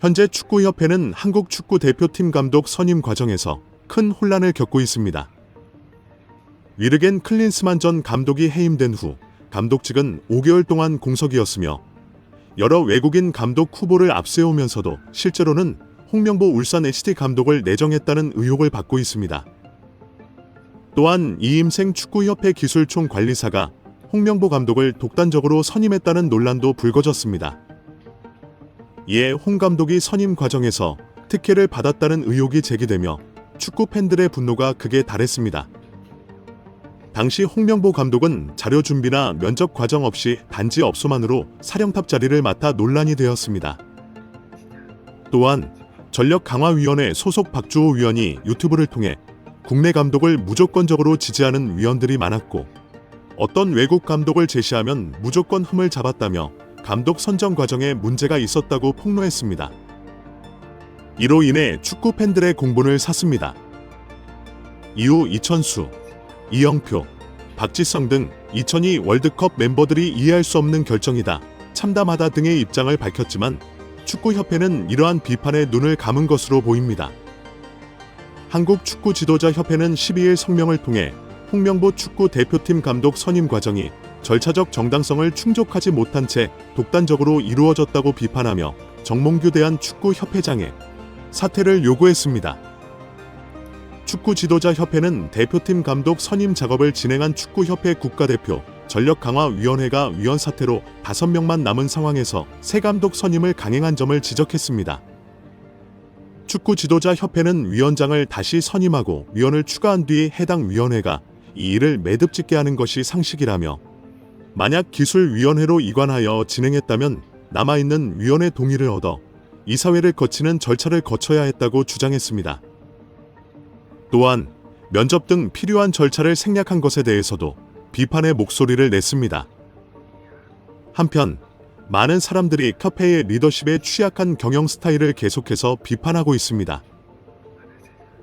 현재 축구협회는 한국 축구 대표팀 감독 선임 과정에서 큰 혼란을 겪고 있습니다. 위르겐 클린스만 전 감독이 해임된 후 감독 측은 5개월 동안 공석이었으며 여러 외국인 감독 후보를 앞세우면서도 실제로는 홍명보 울산 NCT 감독을 내정했다는 의혹을 받고 있습니다. 또한 이임생 축구협회 기술총관리사가 홍명보 감독을 독단적으로 선임했다는 논란도 불거졌습니다. 이에 홍 감독이 선임 과정에서 특혜를 받았다는 의혹이 제기되며 축구 팬들의 분노가 극에 달했습니다. 당시 홍명보 감독은 자료 준비나 면접 과정 없이 단지 업소만으로 사령탑 자리를 맡아 논란이 되었습니다. 또한 전력강화위원회 소속 박주호 위원이 유튜브를 통해 국내 감독을 무조건적으로 지지하는 위원들이 많았고 어떤 외국 감독을 제시하면 무조건 흠을 잡았다며 감독 선정 과정에 문제가 있었다고 폭로했습니다. 이로 인해 축구 팬들의 공분을 샀습니다. 이후 이천수, 이영표, 박지성 등 2002 월드컵 멤버들이 이해할 수 없는 결정이다, 참담하다 등의 입장을 밝혔지만 축구협회는 이러한 비판에 눈을 감은 것으로 보입니다. 한국축구지도자협회는 12일 성명을 통해 홍명보 축구 대표팀 감독 선임 과정이 절차적 정당성을 충족하지 못한 채 독단적으로 이루어졌다고 비판하며 정몽규 대한축구협회장의 사퇴를 요구했습니다. 축구지도자협회는 대표팀 감독 선임 작업을 진행한 축구협회 국가대표 전력강화위원회가 위원 사퇴로 5명만 남은 상황에서 새 감독 선임을 강행한 점을 지적했습니다. 축구지도자협회는 위원장을 다시 선임하고 위원을 추가한 뒤 해당 위원회가 이 일을 매듭짓게 하는 것이 상식이라며 만약 기술위원회로 이관하여 진행했다면 남아있는 위원회 동의를 얻어 이사회를 거치는 절차를 거쳐야 했다고 주장했습니다. 또한 면접 등 필요한 절차를 생략한 것에 대해서도 비판의 목소리를 냈습니다. 한편 많은 사람들이 협회의 리더십에 취약한 경영 스타일을 계속해서 비판하고 있습니다.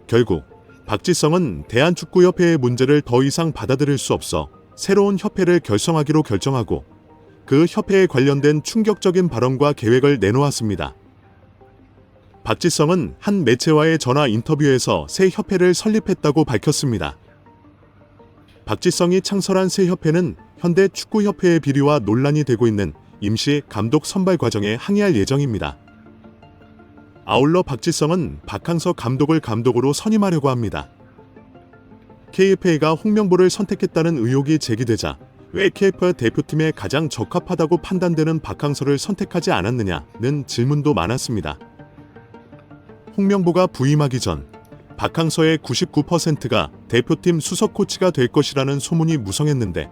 결국 박지성은 대한축구협회의 문제를 더 이상 받아들일 수 없어 새로운 협회를 결성하기로 결정하고 그 협회에 관련된 충격적인 발언과 계획을 내놓았습니다. 박지성은 한 매체와의 전화 인터뷰에서 새 협회를 설립했다고 밝혔습니다. 박지성이 창설한 새 협회는 현대 축구협회의 비리와 논란이 되고 있는 임시 감독 선발 과정에 항의할 예정입니다. 아울러 박지성은 박항서 감독을 감독으로 선임하려고 합니다. KFA가 홍명보를 선택했다는 의혹이 제기되자 왜 KF 대표팀에 가장 적합하다고 판단되는 박항서를 선택하지 않았느냐는 질문도 많았습니다. 홍명보가 부임하기 전 박항서의 99%가 대표팀 수석 코치가 될 것이라는 소문이 무성했는데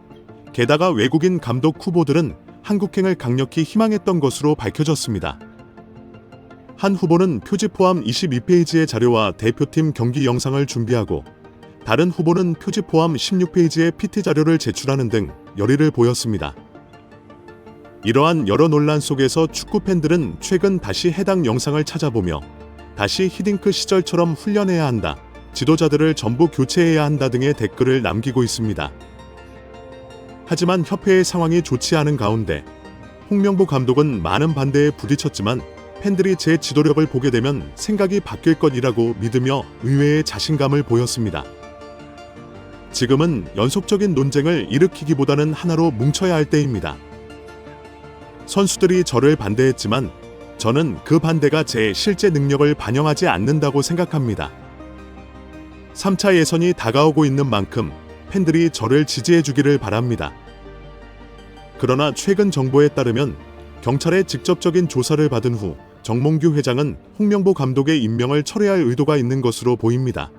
게다가 외국인 감독 후보들은 한국행을 강력히 희망했던 것으로 밝혀졌습니다. 한 후보는 표지 포함 22페이지의 자료와 대표팀 경기 영상을 준비하고 다른 후보는 표지 포함 16페이지의 PT 자료를 제출하는 등 열의를 보였습니다. 이러한 여러 논란 속에서 축구 팬들은 최근 다시 해당 영상을 찾아보며 다시 히딩크 시절처럼 훈련해야 한다, 지도자들을 전부 교체해야 한다 등의 댓글을 남기고 있습니다. 하지만 협회의 상황이 좋지 않은 가운데 홍명보 감독은 많은 반대에 부딪혔지만 팬들이 제 지도력을 보게 되면 생각이 바뀔 것이라고 믿으며 의외의 자신감을 보였습니다. 지금은 연속적인 논쟁을 일으키기보다는 하나로 뭉쳐야 할 때입니다. 선수들이 저를 반대했지만 저는 그 반대가 제 실제 능력을 반영하지 않는다고 생각합니다. 3차 예선이 다가오고 있는 만큼 팬들이 저를 지지해 주기를 바랍니다. 그러나 최근 정보에 따르면 경찰의 직접적인 조사를 받은 후 정몽규 회장은 홍명보 감독의 임명을 철회할 의도가 있는 것으로 보입니다.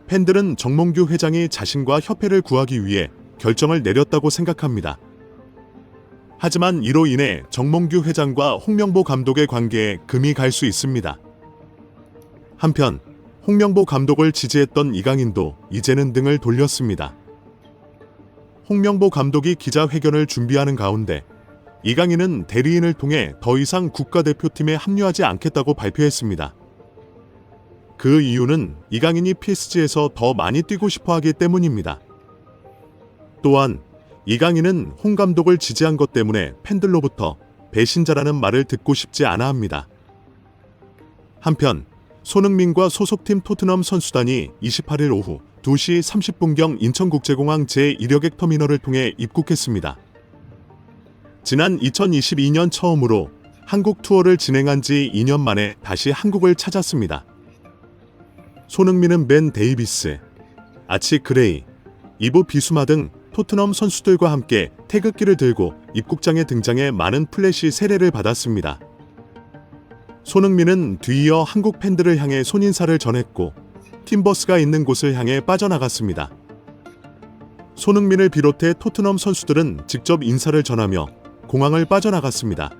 팬들은 정몽규 회장이 자신과 협회를 구하기 위해 결정을 내렸다고 생각합니다. 하지만 이로 인해 정몽규 회장과 홍명보 감독의 관계에 금이 갈 수 있습니다. 한편 홍명보 감독을 지지했던 이강인도 이제는 등을 돌렸습니다. 홍명보 감독이 기자회견을 준비하는 가운데 이강인은 대리인을 통해 더 이상 국가대표팀에 합류하지 않겠다고 발표했습니다. 그 이유는 이강인이 PSG에서 더 많이 뛰고 싶어 하기 때문입니다. 또한 이강인은 홍 감독을 지지한 것 때문에 팬들로부터 배신자라는 말을 듣고 싶지 않아 합니다. 한편 손흥민과 소속팀 토트넘 선수단이 28일 오후 2시 30분경 인천국제공항 제1여객 터미널을 통해 입국했습니다. 지난 2022년 처음으로 한국 투어를 진행한 지 2년 만에 다시 한국을 찾았습니다. 손흥민은 벤 데이비스, 아치 그레이, 이브 비수마 등 토트넘 선수들과 함께 태극기를 들고 입국장에 등장해 많은 플래시 세례를 받았습니다. 손흥민은 뒤이어 한국 팬들을 향해 손인사를 전했고 팀버스가 있는 곳을 향해 빠져나갔습니다. 손흥민을 비롯해 토트넘 선수들은 직접 인사를 전하며 공항을 빠져나갔습니다.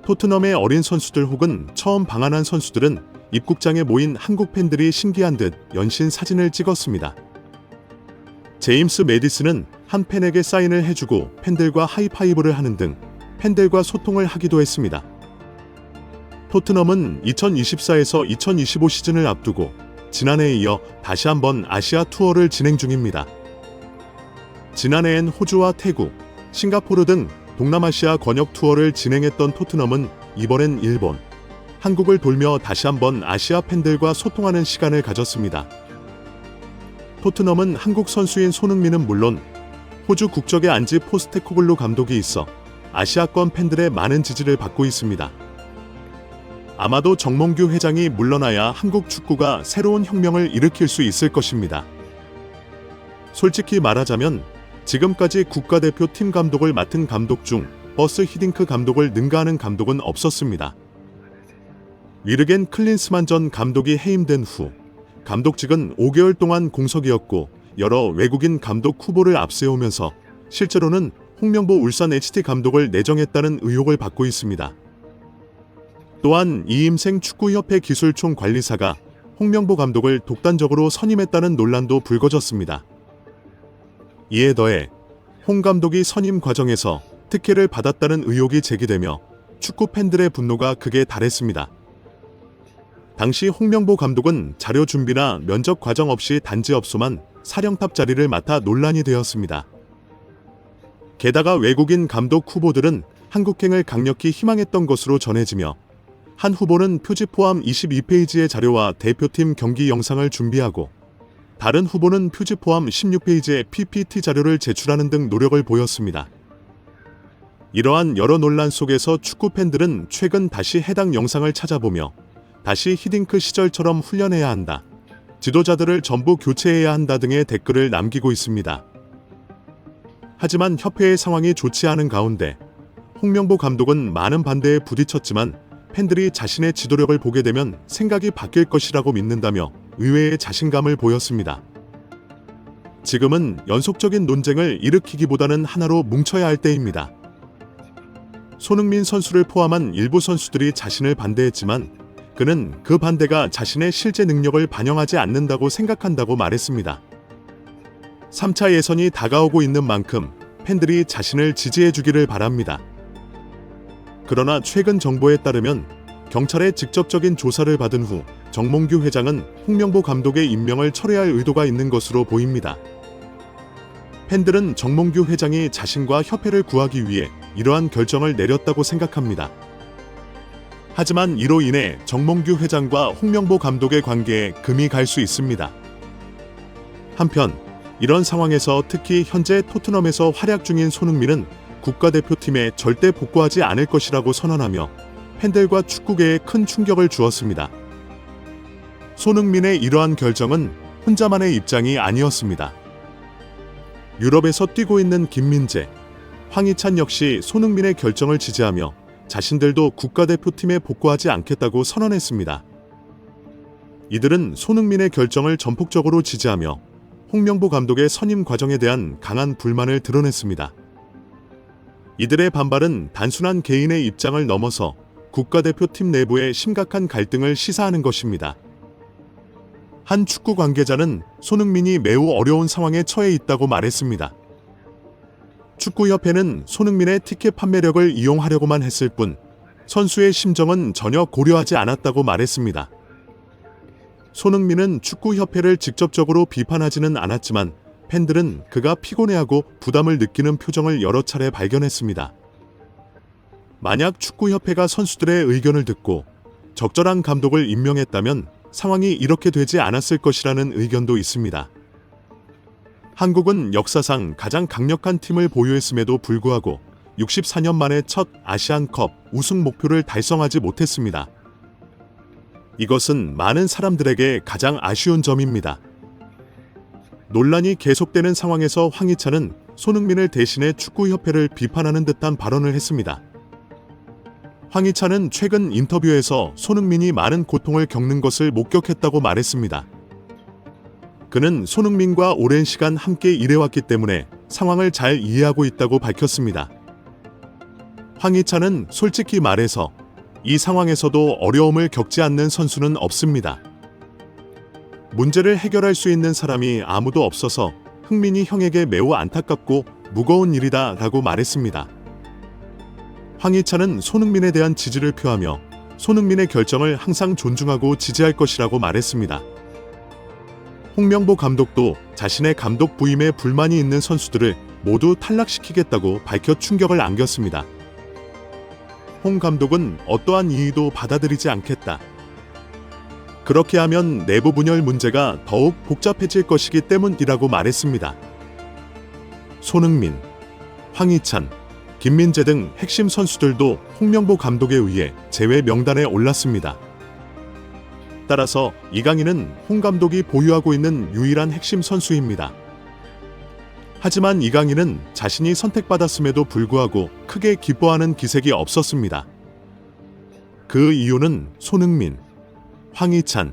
토트넘의 어린 선수들 혹은 처음 방한한 선수들은 입국장에 모인 한국 팬들이 신기한 듯 연신 사진을 찍었습니다. 제임스 매디슨은 한 팬에게 사인을 해주고 팬들과 하이파이브를 하는 등 팬들과 소통을 하기도 했습니다. 토트넘은 2024에서 2025 시즌을 앞두고 지난해에 이어 다시 한번 아시아 투어를 진행 중입니다. 지난해엔 호주와 태국, 싱가포르 등 동남아시아 권역 투어를 진행했던 토트넘은 이번엔 일본, 한국을 돌며 다시 한번 아시아 팬들과 소통하는 시간을 가졌습니다. 토트넘은 한국 선수인 손흥민은 물론 호주 국적의 안지 포스테코글루 감독이 있어 아시아권 팬들의 많은 지지를 받고 있습니다. 아마도 정몽규 회장이 물러나야 한국 축구가 새로운 혁명을 일으킬 수 있을 것입니다. 솔직히 말하자면 지금까지 국가대표 팀 감독을 맡은 감독 중 버스 히딩크 감독을 능가하는 감독은 없었습니다. 위르겐 클린스만 전 감독이 해임된 후 감독직은 5개월 동안 공석이었고 여러 외국인 감독 후보를 앞세우면서 실제로는 홍명보 울산 HT 감독을 내정했다는 의혹을 받고 있습니다. 또한 이임생 축구협회 기술총 관리사가 홍명보 감독을 독단적으로 선임했다는 논란도 불거졌습니다. 이에 더해 홍 감독이 선임 과정에서 특혜를 받았다는 의혹이 제기되며 축구 팬들의 분노가 극에 달했습니다. 당시 홍명보 감독은 자료 준비나 면접 과정 없이 단지업소만 사령탑 자리를 맡아 논란이 되었습니다. 게다가 외국인 감독 후보들은 한국행을 강력히 희망했던 것으로 전해지며 한 후보는 표지 포함 22페이지의 자료와 대표팀 경기 영상을 준비하고 다른 후보는 표지 포함 16페이지의 PPT 자료를 제출하는 등 노력을 보였습니다. 이러한 여러 논란 속에서 축구 팬들은 최근 다시 해당 영상을 찾아보며 다시 히딩크 시절처럼 훈련해야 한다, 지도자들을 전부 교체해야 한다 등의 댓글을 남기고 있습니다. 하지만 협회의 상황이 좋지 않은 가운데 홍명보 감독은 많은 반대에 부딪혔지만 팬들이 자신의 지도력을 보게 되면 생각이 바뀔 것이라고 믿는다며 의외의 자신감을 보였습니다. 지금은 연속적인 논쟁을 일으키기보다는 하나로 뭉쳐야 할 때입니다. 손흥민 선수를 포함한 일부 선수들이 자신을 반대했지만 그는 그 반대가 자신의 실제 능력을 반영하지 않는다고 생각한다고 말했습니다. 3차 예선이 다가오고 있는 만큼 팬들이 자신을 지지해주기를 바랍니다. 그러나 최근 정보에 따르면 경찰의 직접적인 조사를 받은 후 정몽규 회장은 홍명보 감독의 임명을 철회할 의도가 있는 것으로 보입니다. 팬들은 정몽규 회장이 자신과 협회를 구하기 위해 이러한 결정을 내렸다고 생각합니다. 하지만 이로 인해 정몽규 회장과 홍명보 감독의 관계에 금이 갈 수 있습니다. 한편 이런 상황에서 특히 현재 토트넘에서 활약 중인 손흥민은 국가대표팀에 절대 복구하지 않을 것이라고 선언하며 팬들과 축구계에 큰 충격을 주었습니다. 손흥민의 이러한 결정은 혼자만의 입장이 아니었습니다. 유럽에서 뛰고 있는 김민재, 황희찬 역시 손흥민의 결정을 지지하며 자신들도 국가대표팀에 복구하지 않겠다고 선언했습니다. 이들은 손흥민의 결정을 전폭적으로 지지하며 홍명보 감독의 선임 과정에 대한 강한 불만을 드러냈습니다. 이들의 반발은 단순한 개인의 입장을 넘어서 국가대표팀 내부의 심각한 갈등을 시사하는 것입니다. 한 축구 관계자는 손흥민이 매우 어려운 상황에 처해 있다고 말했습니다. 축구협회는 손흥민의 티켓 판매력을 이용하려고만 했을 뿐 선수의 심정은 전혀 고려하지 않았다고 말했습니다. 손흥민은 축구협회를 직접적으로 비판하지는 않았지만 팬들은 그가 피곤해하고 부담을 느끼는 표정을 여러 차례 발견했습니다. 만약 축구협회가 선수들의 의견을 듣고 적절한 감독을 임명했다면 상황이 이렇게 되지 않았을 것이라는 의견도 있습니다. 한국은 역사상 가장 강력한 팀을 보유했음에도 불구하고 64년 만에 첫 아시안컵 우승 목표를 달성하지 못했습니다. 이것은 많은 사람들에게 가장 아쉬운 점입니다. 논란이 계속되는 상황에서 황희찬은 손흥민을 대신해 축구협회를 비판하는 듯한 발언을 했습니다. 황희찬은 최근 인터뷰에서 손흥민이 많은 고통을 겪는 것을 목격했다고 말했습니다. 그는 손흥민과 오랜 시간 함께 일해왔기 때문에 상황을 잘 이해하고 있다고 밝혔습니다. 황희찬은 솔직히 말해서 이 상황에서도 어려움을 겪지 않는 선수는 없습니다. 문제를 해결할 수 있는 사람이 아무도 없어서 흥민이 형에게 매우 안타깝고 무거운 일이다 라고 말했습니다. 황희찬은 손흥민에 대한 지지를 표하며 손흥민의 결정을 항상 존중하고 지지할 것이라고 말했습니다. 홍명보 감독도 자신의 감독 부임에 불만이 있는 선수들을 모두 탈락시키겠다고 밝혀 충격을 안겼습니다. 홍 감독은 어떠한 이의도 받아들이지 않겠다. 그렇게 하면 내부 분열 문제가 더욱 복잡해질 것이기 때문이라고 말했습니다. 손흥민, 황희찬, 김민재 등 핵심 선수들도 홍명보 감독에 의해 제외 명단에 올랐습니다. 따라서 이강인은 홍 감독이 보유하고 있는 유일한 핵심 선수입니다. 하지만 이강인은 자신이 선택받았음에도 불구하고 크게 기뻐하는 기색이 없었습니다. 그 이유는 손흥민, 황희찬,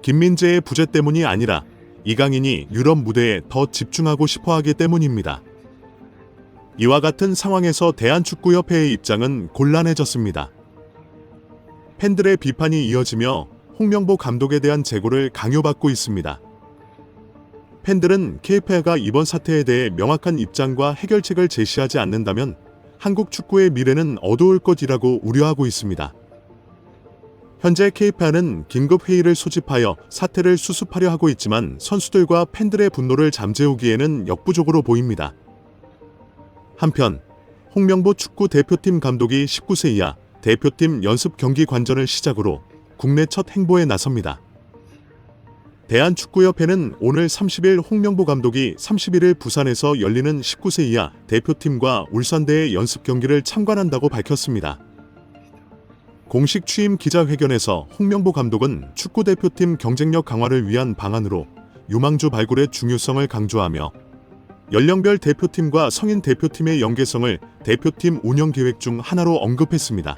김민재의 부재 때문이 아니라 이강인이 유럽 무대에 더 집중하고 싶어하기 때문입니다. 이와 같은 상황에서 대한축구협회의 입장은 곤란해졌습니다. 팬들의 비판이 이어지며 홍명보 감독에 대한 재고를 강요받고 있습니다. 팬들은 KFA가 이번 사태에 대해 명확한 입장과 해결책을 제시하지 않는다면 한국 축구의 미래는 어두울 것이라고 우려하고 있습니다. 현재 KFA는 긴급 회의를 소집하여 사태를 수습하려 하고 있지만 선수들과 팬들의 분노를 잠재우기에는 역부족으로 보입니다. 한편 홍명보 축구 대표팀 감독이 19세 이하 대표팀 연습 경기 관전을 시작으로 국내 첫 행보에 나섭니다. 대한축구협회는 오늘 30일 홍명보 감독이 31일 부산에서 열리는 19세 이하 대표팀과 울산대의 연습 경기를 참관한다고 밝혔습니다. 공식 취임 기자회견에서 홍명보 감독은 축구대표팀 경쟁력 강화를 위한 방안으로 유망주 발굴의 중요성을 강조하며 연령별 대표팀과 성인 대표팀의 연계성을 대표팀 운영 계획 중 하나로 언급했습니다.